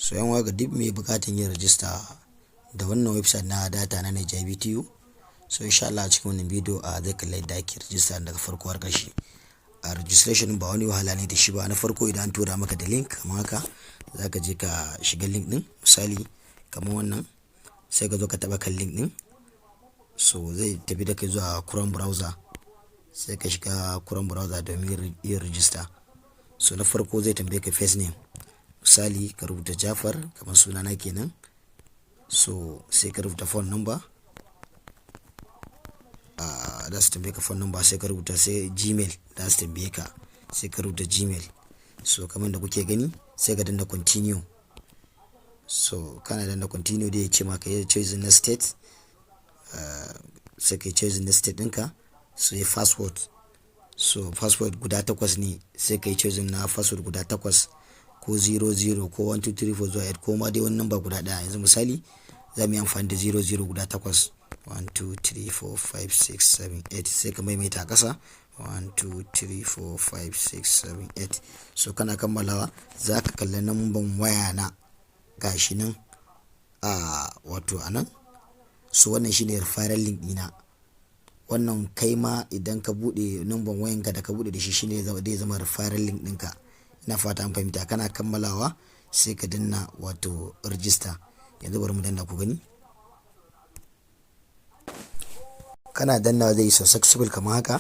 So yan ga duk mai bukatun yin register da wannan website na data na NigerBTU, so insha Allah a cikin wannan bidiyo zai kalli yadda ake register daga farko har ƙarshe. A registration ba wani wahala ne da shi ba. Na farko idan an tura maka da link kamar haka, zaka je ka shiga link din, misali kamar wannan, sai ka zo ka taba kan link din. So zai tafi da kai zuwa Chrome browser, sai ka shiga Chrome browser domin yin register. So na farko zai tambaye ka first name, misali ka rubuta Jafar kamar sunana kenan. So sai ka rubuta phone number, da su tambaye ka phone number, sai ka rubuta, sai Gmail da su tambaye ka, sai ka rubuta Gmail. So kamar da kuke gani sai ka danna continue. So kana danna continue da ya ce maka ya choose na state, sai ka choose na state ɗinka. So ya password, so password guda 8 ne, sai ka choose na password guda 8 ko 00 ko 1234 zuwa 8 ko ma dai wani number guda ɗaya. Yanzu misali za mu yi amfani da 00 guda 8, 1 2 3 4 5 6 7 8, sai ka maimaita a ƙasa 1 2 3 4 5 6 7 8. So kana kammalawa za ka kalli namban waya na gashi nan wato anan. So wannan shine referral link dina. Wannan kai ma idan ka bude namban wayanka da ka bude da shi shine zai zama referral link ɗinka. Ina fata an fahimta. Kana kammalawa sai ka danna wato register. Yanzu bari mu danna ku gani. Kana danna zai yi successful kamar haka.